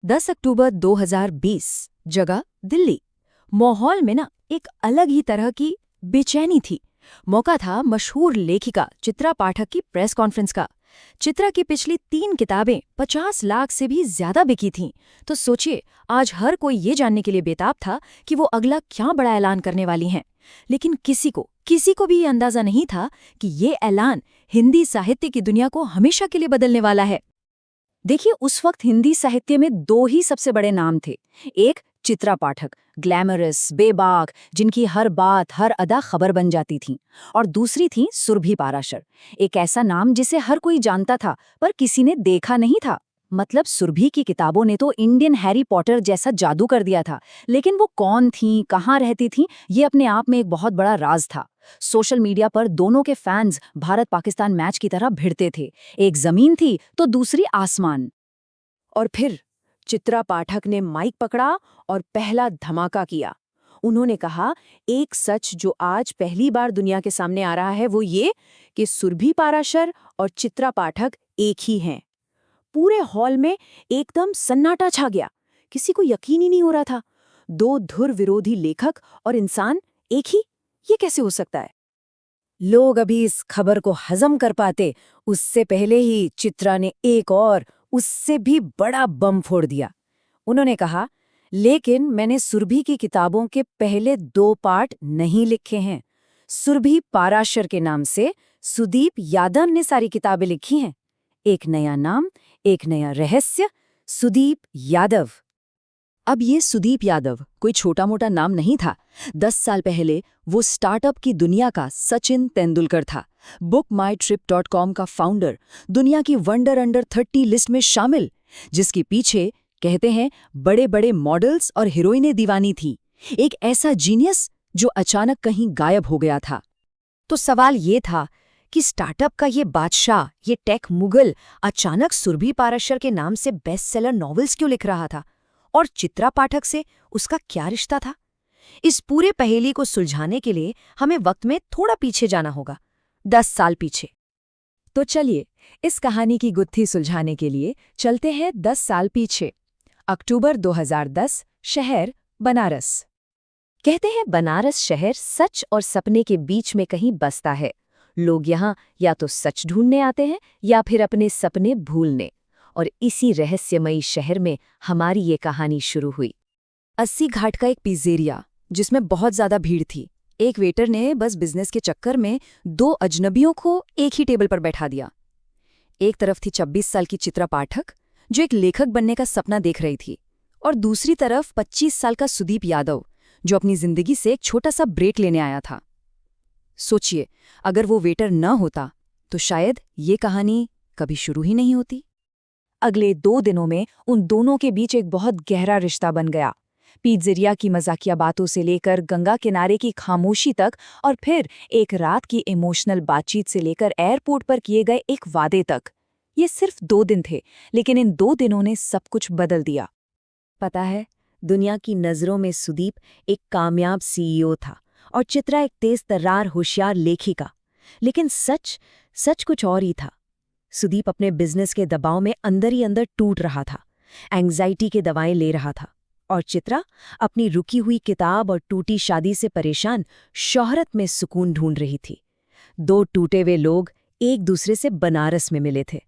10 अक्टूबर 2020, जगह दिल्ली। माहौल में एक अलग ही तरह की बेचैनी थी। मौका था मशहूर लेखिका चित्रा पाठक की प्रेस कॉन्फ्रेंस का। चित्रा की पिछली 3 किताबें 50 लाख से भी ज्यादा बिकी थीं। तो सोचिए, आज हर कोई ये जानने के लिए बेताब था कि वो अगला क्या बड़ा ऐलान करने वाली हैं। लेकिन किसी को भी ये अंदाजा नहीं था कि ये ऐलान हिंदी साहित्य की दुनिया को हमेशा के लिए बदलने वाला है। देखिए, उस वक्त हिंदी साहित्य में 2 ही सबसे बड़े नाम थे। एक चित्रा पाठक, ग्लैमरस, बेबाक, जिनकी हर बात, हर अदा खबर बन जाती थी। और दूसरी थी सुरभि पाराशर, एक ऐसा नाम जिसे हर कोई जानता था पर किसी ने देखा नहीं था। मतलब सुरभि की किताबों ने तो इंडियन हैरी पॉटर जैसा जादू कर दिया था। लेकिन वो कौन थीं, कहाँ रहती थीं, ये अपने आप में एक बहुत बड़ा राज था। सोशल मीडिया पर दोनों के फैंस भारत-पाकिस्तान मैच की तरह भिड़ते थे। एक जमीन थी तो दूसरी आसमान। और फिर चित्रा पाठक ने माइक पकड़ा और पहला धमाका किया। उन्होंने कहा, एक सच जो आज पहली बार दुनिया के सामने आ रहा है वो ये कि सुरभि पाराशर और चित्रा पाठक एक ही हैं। पूरे हॉल में एकदम सन्नाटा छा गया। किसी को यकीन ही नहीं हो रहा था। 2 धुर विरोधी लेखक और इंसान एक ही, ये कैसे हो सकता है? लोग अभी इस खबर को हजम कर पाते, उससे पहले ही चित्रा ने एक और उससे भी बड़ा बम फोड़ दिया। उन्होंने कहा, लेकिन मैंने सुरभि की किताबों के पहले 2 पार्ट नहीं लिखे हैं। सुरभि पाराशर के नाम से सुदीप यादव ने सारी किताबें लिखी हैं। एक नया नाम, एक नया रहस्य, सुदीप यादव। अब ये सुदीप यादव कोई छोटा मोटा नाम नहीं था। 10 साल पहले वो स्टार्टअप की दुनिया का सचिन तेंदुलकर था। bookmytrip.com का फाउंडर, दुनिया की वंडर अंडर 30 लिस्ट में शामिल, जिसके पीछे कहते हैं बड़े बड़े मॉडल्स और हीरोइनें दीवानी थी। एक ऐसा जीनियस जो अचानक कहीं गायब हो गया था। तो सवाल ये था कि स्टार्टअप का ये बादशाह, ये टेक मुगल, अचानक सुरभि पाराशर के नाम से बेस्ट सेलर नॉवेल्स क्यों लिख रहा था? और चित्रा पाठक से उसका क्या रिश्ता था? इस पूरे पहेली को सुलझाने के लिए हमें वक्त में थोड़ा पीछे जाना होगा, 10 साल पीछे। तो चलिए, इस कहानी की गुत्थी सुलझाने के लिए चलते हैं 10 साल पीछे। अक्टूबर 2010, शहर बनारस। कहते हैं बनारस शहर सच और सपने के बीच में कहीं बसता है। लोग यहाँ या तो सच ढूंढने आते हैं या फिर अपने सपने भूलने। और इसी रहस्यमयी शहर में हमारी ये कहानी शुरू हुई। 80 घाट का एक पिज़्ज़ेरिया जिसमें बहुत ज्यादा भीड़ थी। एक वेटर ने बस बिजनेस के चक्कर में 2 अजनबियों को एक ही टेबल पर बैठा दिया। एक तरफ थी 26 साल की चित्रा पाठक, जो एक लेखक बनने का सपना देख रही थी, और दूसरी तरफ 25 साल का सुदीप यादव, जो अपनी जिंदगी से एक छोटा सा ब्रेक लेने आया था। सोचिए, अगर वो वेटर न होता तो शायद ये कहानी कभी शुरू ही नहीं होती। अगले 2 दिनों में उन दोनों के बीच एक बहुत गहरा रिश्ता बन गया। पिज़्ज़ेरिया की मजाकिया बातों से लेकर गंगा किनारे की खामोशी तक, और फिर एक रात की इमोशनल बातचीत से लेकर एयरपोर्ट पर किए गए एक वादे तक। ये सिर्फ 2 दिन थे, लेकिन इन 2 दिनों ने सब कुछ बदल दिया। पता है, दुनिया की नज़रों में सुदीप एक कामयाब सीईओ था और चित्रा एक तेज तर्रार होशियार लेखिका। लेकिन सच कुछ और ही था। सुदीप अपने बिजनेस के दबाव में अंदर ही अंदर टूट रहा था, एंग्जाइटी की दवाएं ले रहा था। और चित्रा अपनी रुकी हुई किताब और टूटी शादी से परेशान शोहरत में सुकून ढूंढ रही थी। 2 टूटे हुए लोग एक दूसरे से बनारस में मिले थे।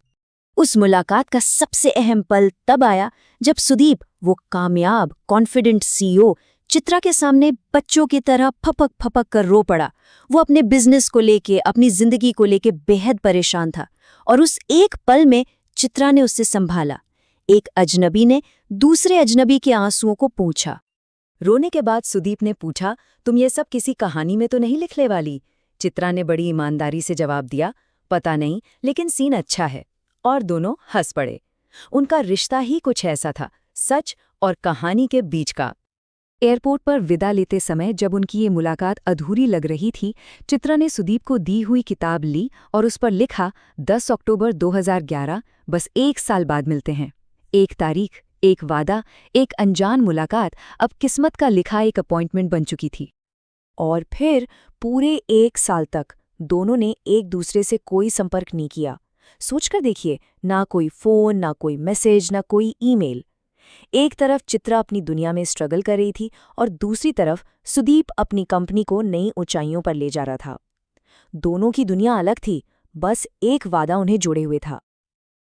उस मुलाकात का सबसे अहम पल तब आया जब सुदीप, वो कामयाब कॉन्फिडेंट सीईओ, चित्रा के सामने बच्चों की तरह फपक फपक कर रो पड़ा। वो अपने बिजनेस को लेके, अपनी जिंदगी को लेके बेहद परेशान था। और उस एक पल में चित्रा ने उससे संभाला। एक अजनबी ने दूसरे अजनबी के आंसुओं को पूछा। रोने के बाद सुदीप ने पूछा, तुम ये सब किसी कहानी में तो नहीं लिखने वाली? चित्रा ने बड़ी ईमानदारी से जवाब दिया, पता नहीं, लेकिन सीन अच्छा है। और दोनों हंस पड़े। उनका रिश्ता ही कुछ ऐसा था, सच और कहानी के बीच का। एयरपोर्ट पर विदा लेते समय जब उनकी ये मुलाकात अधूरी लग रही थी, चित्रा ने सुदीप को दी हुई किताब ली और उस पर लिखा, 10 अक्टूबर 2011, बस 1 साल बाद मिलते हैं। एक तारीख, एक वादा, एक अनजान मुलाकात अब किस्मत का लिखा एक अपॉइंटमेंट बन चुकी थी। और फिर पूरे 1 साल तक दोनों ने एक दूसरे से कोई संपर्क नहीं किया। सोचकर देखिए, ना कोई फोन, ना कोई मैसेज, ना कोई ईमेल। एक तरफ चित्रा अपनी दुनिया में स्ट्रगल कर रही थी और दूसरी तरफ सुदीप अपनी कंपनी को नई ऊंचाइयों पर ले जा रहा था। दोनों की दुनिया अलग थी, बस एक वादा उन्हें जोड़े हुए था।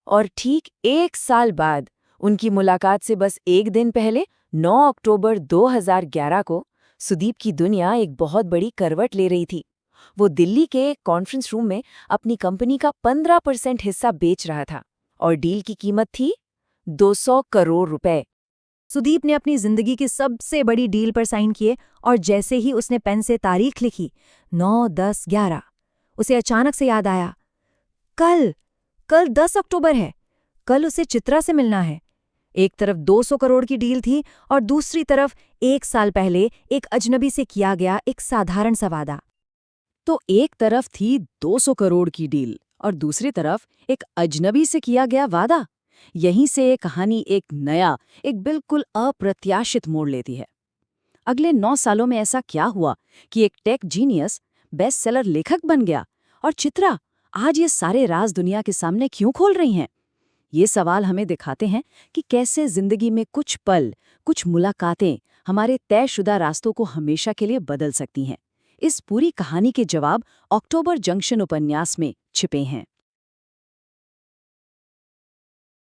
और ठीक 1 साल बाद, उनकी मुलाकात से बस एक दिन पहले 9 अक्टूबर 2011 को सुदीप की दुनिया एक बहुत बड़ी करवट ले रही थी। वो दिल्ली के एक कॉन्फ्रेंस रूम में अपनी कंपनी का 15% हिस्सा बेच रहा था और डील की कीमत थी 200 करोड़ रुपए। सुदीप ने अपनी जिंदगी की सबसे बड़ी डील पर साइन किए और जैसे ही उसने पेन से तारीख लिखी 9-10-11, उसे अचानक से याद आया, कल कल 10 अक्टूबर है, कल उसे चित्रा से मिलना है। एक तरफ 200 करोड़ की डील थी और दूसरी तरफ 1 साल पहले एक अजनबी से किया गया एक साधारण सा वादा। तो एक तरफ थी 200 करोड़ की डील और दूसरी तरफ एक अजनबी से किया गया वादा। यहीं से ये कहानी एक नया, एक बिल्कुल अप्रत्याशित मोड़ लेती है। अगले 9 सालों में ऐसा क्या हुआ कि एक टेक जीनियस बेस्ट सेलर लेखक बन गया और चित्रा आज ये सारे राज दुनिया के सामने क्यों खोल रही हैं? ये सवाल हमें दिखाते हैं कि कैसे जिंदगी में कुछ पल, कुछ मुलाकातें हमारे तयशुदा रास्तों को हमेशा के लिए बदल सकती हैं। इस पूरी कहानी के जवाब अक्टूबर जंक्शन उपन्यास में छिपे हैं।